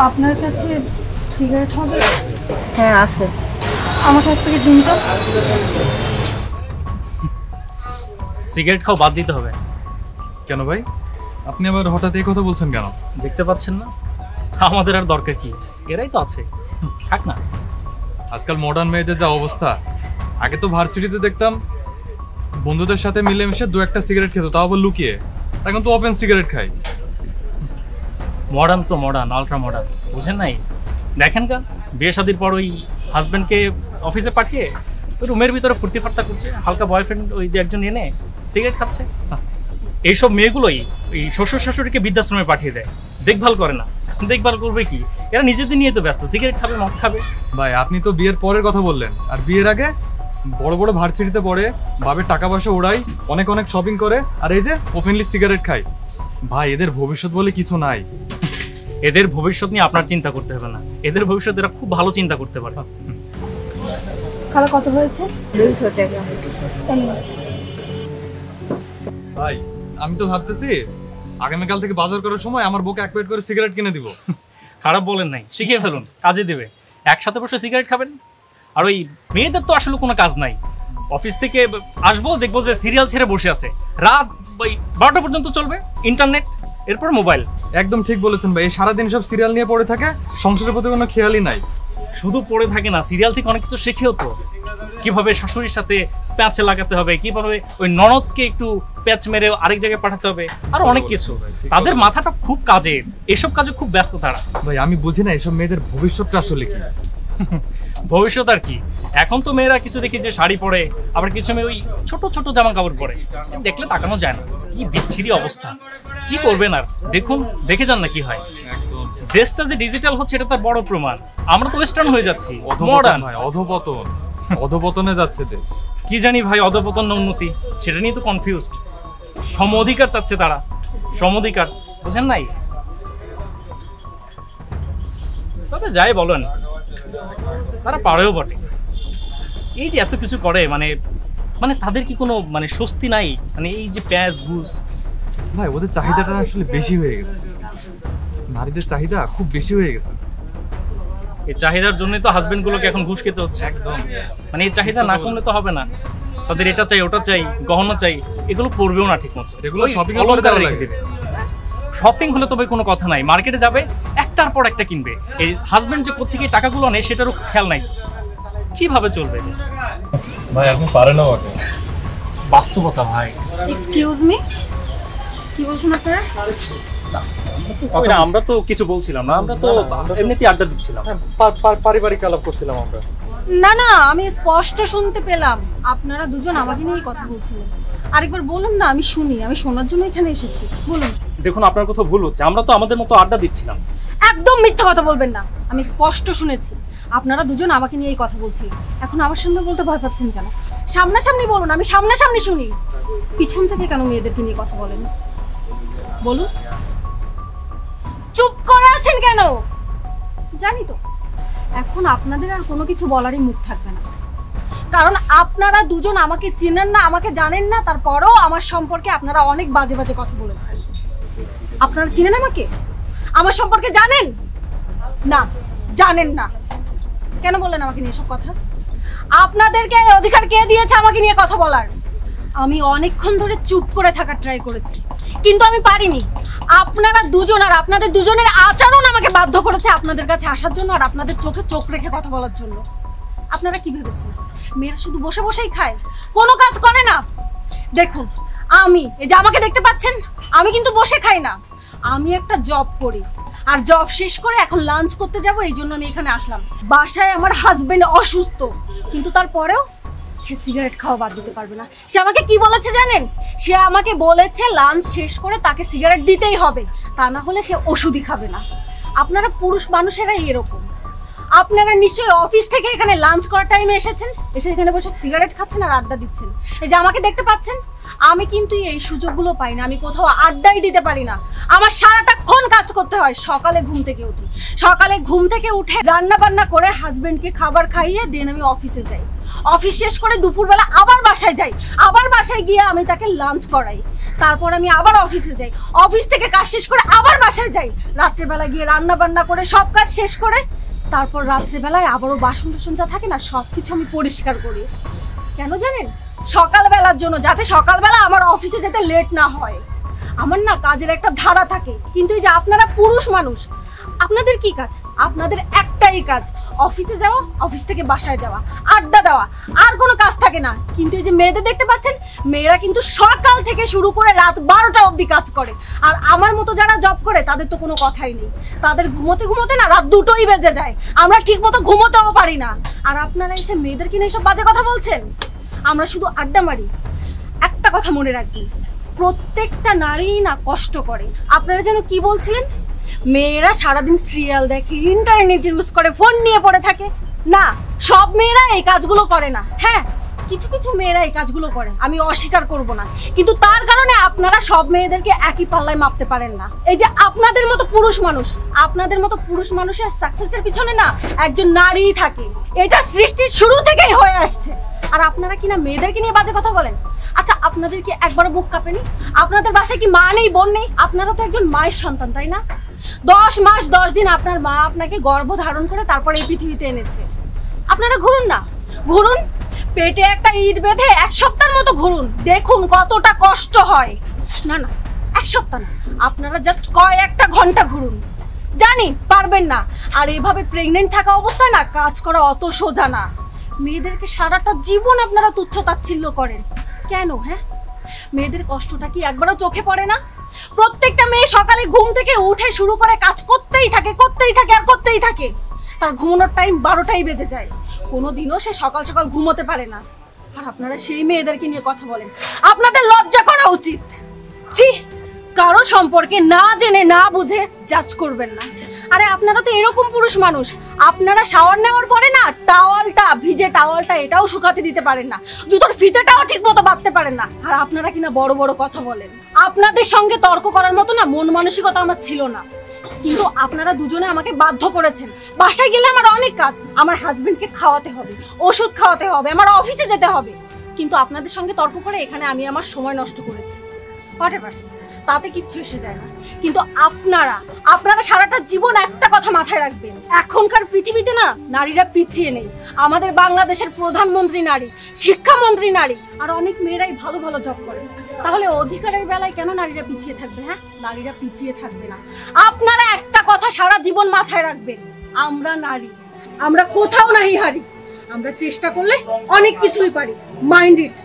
আপনার কাছে সিগারেট হবে? হ্যাঁ আছে। আমাকে এক প্যাকেট দিন তো। সিগারেট খাও বাদ দিতে হবে। কেন ভাই, আপনি আবার হঠাৎ এই কথা বলছেন কেন? দেখতে পাচ্ছেন না আমাদের আর দরকার কি, এরাই তো আছে, থাক না। আজকাল মডার্ন মেয়েদের যা অবস্থা, আগে তো ভার্সিটিতে দেখতাম বন্ধুদের সাথে মিলেমিশে দু একটা সিগারেট খেত, তাও আবার লুকিয়ে। এখন তো ওপেন সিগারেট খাই। মডার্ন তো মডার্ন, আলট্রা মডার্ন, বুঝেন নাই? দেখেন কা বিয়ে শাদির পর ওই হাজব্যান্ডকে অফিসে পাঠিয়ে রুমের ভিতরে ফুর্তি ফার্তা করছে, হালকা বয়ফ্রেন্ড ওই একজন এনে সিগারেট খাচ্ছে। এইসব মেয়েগুলোই ওই শ্বশুর শাশুড়িকে বৃদ্ধাশ্রমে পাঠিয়ে দেয়, দেখভাল করে না। দেখভাল করবে কি, এরা নিজেদের নিয়ে তো ব্যস্ত, সিগারেট খাবে, মদ খাবে। ভাই আপনি তো বিয়ের পরের কথা বললেন, আর বিয়ের আগে বড় বড় ভার্সিটিতে পড়ে, বাবের টাকা পয়সা ওড়াই, অনেক অনেক শপিং করে, আর এই যে ওপেনলি সিগারেট খাই। ভাই এদের ভবিষ্যৎ বলে কিছু নাই। এদের ভবিষ্যৎ নিয়ে আপনার চিন্তা করতে হবে না, এদের ভবিষ্যৎ এরা খুব ভালো চিন্তা করতে পারে। খালা কত হয়েছে? 200 টাকা। ভাই আমি তো ভাবতেছি আগামীকাল থেকে বাজার করার সময় আমার বউকে এক প্যাকেট করে সিগারেট কিনে দিব। খারাপ বলেন নাই, শিখিয়ে ফেলুন, কাজে দেবে। একসাথে বসে সিগারেট খাবেন। আর ওই মেয়েদের তো আসলে কোনো কাজ নাই, অফিস থেকে আসবো দেখবো যে সিরিয়াল ছেড়ে বসে আছে, রাত ওই 12টা পর্যন্ত চলবে ইন্টারনেট, এরপর মোবাইল। একদম ঠিক বলেছেন ভাই, এই সারাদিন সব সিরিয়াল নিয়ে পড়ে থাকে, সংসারের প্রতি কোনো খেয়ালই নাই। শুধু পড়ে থাকে না, সিরিয়াল থেকে অনেক কিছু শেখেও তো। কিভাবে শাশুড়ির সাথে প্যাঁচে লাগাতে হবে, কিভাবে ওই ননদকে একটু প্যাঁচ মেরে আরেক জায়গায় পাঠাতে হবে, আর অনেক কিছু। তাদের মাথাটা খুব কাজের, এসব কাজে খুব ব্যস্ত তারা। ভাই আমি বুঝি না এসব মেয়েদের ভবিষ্যৎটা আসলে কি। ভবিষ্যৎ আর কি, এখন তো মেয়েরা কিছু দেখি যে শাড়ি পরে, আবার কিছু মেয়ে ওই ছোট ছোট জামা কাপড় পরে, দেখলে তাকানো যায় না। কি বিচ্ছিরি অবস্থা, কি করবেন আর দেখুন, দেখে যান না কি হয়। দেশটা যে ডিজিটাল হচ্ছে এটা তার বড় প্রমাণ। আমরা তো ওয়েস্টার্ন হয়ে যাচ্ছি, মডার্ন। ভাই অধপতন, অধপতনে যাচ্ছে দেশ। কি জানি ভাই, অধপতন না উন্নতি, সেটা নিয়ে তো কনফিউজড। সম অধিকার চাচ্ছে তারা, সম অধিকার, বুঝেন নাই? তবে যাই বলেন, তারা পারেও বটে। এই যে এত কিছু করে, মানে মানে তাদের কি কোনো মানে স্বস্তি নাই? মানে এই যে প্যাঁচ ঘুষ। ভাই ওদের চাহিদাটা আসলে বেশি হয়ে গেছে, নারীদের চাহিদা খুব বেশি হয়ে গেছে। এই চাহিদার জন্যই তো হাজবেন্ডগুলোকে এখন ঘুষ খেতে হচ্ছে। একদম, মানে এই চাহিদা না কমলে তো হবে না। তাদের এটা চাই, ওটা চাই, গহনা চাই, এগুলো পড়বেও না ঠিক মতো। এগুলো শপিং করে দেওয়া লাগে। শপিং হলে তবে কোনো কথা নাই, মার্কেটে যাবে একটার পর একটা কিনবে। এই হাজবেন্ড যে কোত্থেকে টাকাগুলো নেয় সেটারও খেয়াল নাই, কিভাবে চলবে? ভাই আপনি পারেন না আমাকে। বাস্তবতা ভাই। এক্সকিউজ মি, কি বলছেন আপনারা? আমরা তো কিছু বলছিলাম না, আমরা তো এমনিতেই আড্ডা দিচ্ছিলাম, পারিবারিক আলাপ করছিলাম আমরা। না না, আমি স্পষ্ট শুনতে পেলাম আপনারা দুজন আমাকে নিয়েই কথা বলছিলেন। আরেকবার বলুন না, আমি শুনি, আমি শোনার জন্য এখানে এসেছি, বলুন। দেখুন আপনার কথা ভুল হচ্ছে, আমরা তো আমাদের মতো আড্ডা দিচ্ছিলাম। একদম মিথ্যা কথা বলবেন না, আমি স্পষ্ট শুনেছি আপনারা দুজন আমাকে নিয়েই কথা বলছিলেন। এখন আমার সামনে বলতে ভয় পাচ্ছেন কেন? সামনাসামনি বলুন, আমি সামনাসামনি শুনি। পিছন থেকে কেন মেয়েদেরকে নিয়ে কথা বলেন বলুন? চুপ করে আছেন কেন? জানি তো এখন আপনাদের আর কোনো কিছু বলারই মুখ থাকবে না, কারণ আপনারা দুজন আমাকে চেনেন না, আমাকে জানেন না, তারপরেও আমার সম্পর্কে আপনারা অনেক বাজে বাজে কথা বলেছেন। আপনারা চেনেন আমাকে? আমার সম্পর্কে জানেন না? জানেন না কেন বললেন আমাকে নিয়ে সব কথা? আপনাদেরকে অধিকার কে দিয়েছে আমাকে নিয়ে কথা বলার? আমি অনেকক্ষণ ধরে চুপ করে থাকার ট্রাই করেছি, কিন্তু আমি পারিনি। আপনারা দুজন আর আপনাদের দুজনের আচরণ আমাকে বাধ্য করেছে আপনাদের কাছে আসার জন্য, আর আপনাদের চোখে চোখ রেখে কথা বলার জন্য। আপনারা কি ভেবেছেন মেয়েরা শুধু বসে বসেই খায়, কোনো কাজ করে না? দেখুন আমি, এই যে আমাকে দেখতে পাচ্ছেন, আমি কিন্তু বসে খাই না, আমি একটা জব করি, আর জব শেষ করে এখন লাঞ্চ করতে যাব, এই জন্য আমি এখানে আসলাম। বাসায় আমার হাজবেন্ড অসুস্থ, কিন্তু তারপরেও সে সিগারেট খাওয়া বাদ দিতে পারবে না। সে আমাকে কি বলেছে জানেন? সে আমাকে বলেছে লাঞ্চ শেষ করে তাকে সিগারেট দিতেই হবে, তা না হলে সে ওষুধই খাবে না। আপনারা পুরুষ মানুষেরাই এরকম। আপনারা নিশ্চয়ই অফিস থেকে এখানে লাঞ্চ করার টাইমে এসেছেন, এসে এখানে বসে সিগারেট খাচ্ছেন আর আড্ডা দিচ্ছেন। এই যে আমাকে দেখতে পাচ্ছেন, আমি কিন্তু এই সুযোগগুলো পাই না, আমি কোথাও আড্ডাই দিতে পারি না। আমার সারাটাক্ষণ কাজ করতে হয়। সকালে ঘুম থেকে উঠে রান্না বান্না করে হাজবেন্ডকে খাবার খাইয়ে দেন আমি অফিসে যাই। অফিস শেষ করে দুপুরবেলা আবার বাসায় যাই, আবার বাসায় গিয়ে আমি তাকে লাঞ্চ করাই। তারপর আমি আবার অফিসে যাই, অফিস থেকে কাজ শেষ করে আবার বাসায় যাই। রাত্রেবেলা গিয়ে রান্না বান্না করে সব কাজ শেষ করে তারপর রাত্রেবেলায় আবারও বাসন টাসন যা থাকে না সব কিছু আমি পরিষ্কার করি। কেন জানেন? সকালবেলার জন্য, যাতে সকালবেলা আমার অফিসে যেতে লেট না হয়। আমার না কাজের একটা ধারা থাকে। কিন্তু এই যে আপনারা পুরুষ মানুষ, আপনাদের কি কাজ? আপনাদের একটাই কাজ, অফিসে যাওয়া, অফিস থেকে বাসায় যাওয়া, আড্ডা দেওয়া, আর কোনো কাজ থাকে না। কিন্তু এই যে মেয়েদের দেখতে পাচ্ছেন, মেয়েরা কিন্তু সকাল থেকে শুরু করে রাত 12টা অবধি কাজ করে। আর আমার মতো যারা জব করে তাদের তো কোনো কথাই নেই। তাদের ঘুমোতে না রাত 2টোই বেজে যায়, আমরা ঠিক মতো ঘুমোতেও পারি না। আর আপনারা এসে মেয়েদেরকে নিয়ে এসব বাজে কথা বলছেন। আমরা শুধু আড্ডা মারি। একটা কথা মনে রাখবেন, প্রত্যেকটা নারী না কষ্ট করে। আপনারা যেন কি বলছিলেন? মেয়েরা সারাদিন সিরিয়াল দেখে, ইন্টারনেট ইউজ করে, ফোন নিয়ে পড়ে থাকে। না, সব মেয়েরা এই কাজগুলো করে না। হ্যাঁ, কিছু কিছু মেয়েরা এই কাজগুলো করে, আমি অস্বীকার করব না। কিন্তু তার কারণে আপনারা সব মেয়েদেরকে একই পাল্লায় মাপতে পারেন না। এই যে আপনাদের মতো পুরুষ মানুষের সাকসেসের পিছনে না একজন নারীই থাকে। এটা সৃষ্টির শুরু থেকেই হয়ে আসছে। আর আপনারা কিনা মেয়েদেরকে নিয়ে বাজে কথা বলেন। আচ্ছা, আপনাদের কি একবারও বুক কাঁপেনি? আপনাদের বাসায় কি মা নেই, বোন নেই? আপনারা তো একজন মায়ের সন্তান, তাই না? 10 মাস 10 দিন আপনার মা আপনাকে গর্ভ ধারণ করে তারপর এই পৃথিবীতে এনেছে। আপনারা ঘুরুন না, ঘুরুন, পেটে একটা ইট বেঁধে 1 সপ্তাহের মতো ঘুরুন, দেখুন কতটা কষ্ট হয়। না 1 সপ্তাহ না, আপনারা জাস্ট কয়েকটা ঘন্টা ঘুরুন। জানি পারবেন না। আর এভাবে প্রেগনেন্ট থাকা অবস্থায় না কাজ করা অত সোজা না। মেয়েদেরকে সারাটা জীবন আপনারা তুচ্ছ তাচ্ছিল্য করেন কেন? হ্যাঁ, মেয়েদের কষ্টটা কি একবারও চোখে পড়ে না? প্রত্যেকটা মেয়ে সকালে ঘুম থেকে উঠে শুরু করে কাজ করতেই থাকে। তার ঘুমানোর টাইম 12টাই বেজে যায়। কোনোদিনও সে সকাল সকাল ঘুমোতে পারে না। আর আপনারা সেই মেয়েদেরকে নিয়ে কথা বলেন। আপনাদের লজ্জা করা উচিত। ছি, কারো সম্পর্কে না জেনে না বুঝে জাজ করবেন না। আরে আপনারা তো এরকম পুরুষ মানুষ, আপনারা শাওয়ার নেওয়ার পরে না ভিজে টাওয়ালটা এটাও শুকাতে দিতে পারেন না, জুতোর ফিতেটাও ঠিক মতো বাঁধতে পারেন না। আর আপনারা কিনা বড় বড় কথা বলেন। আপনাদের সঙ্গে তর্ক করার মতো না মন মানসিকতা আমার ছিল না। কিন্তু আপনারা দুজনে আমাকে বাধ্য করেছেন। বাসায় গেলে আমার অনেক কাজ, আমার হাজবেন্ডকে খাওয়াতে হবে, ওষুধ খাওয়াতে হবে, আমার অফিসে যেতে হবে। কিন্তু আপনাদের সঙ্গে তর্ক করে এখানে আমি আমার সময় নষ্ট করেছি। হোয়াটএভার, তাতে কিচ্ছু এসে যায় না। কিন্তু আপনারা সারাটা জীবন একটা কথা মাথায় রাখবেন, এখনকার পৃথিবীতে না নারীরা পিছিয়ে নেই। আমাদের বাংলাদেশের প্রধানমন্ত্রী নারী, শিক্ষামন্ত্রী নারী, আর অনেক মেয়েরাই ভালো ভালো জব করে। তাহলে অধিকারের বেলায় কেন নারীরা পিছিয়ে থাকবে? হ্যাঁ, নারীরা পিছিয়ে থাকবে না। আপনারা একটা কথা সারা জীবন মাথায় রাখবেন, আমরা নারী, আমরা কোথাও নাহি হারি। আমরা চেষ্টা করলে অনেক কিছুই পারি। Mind it.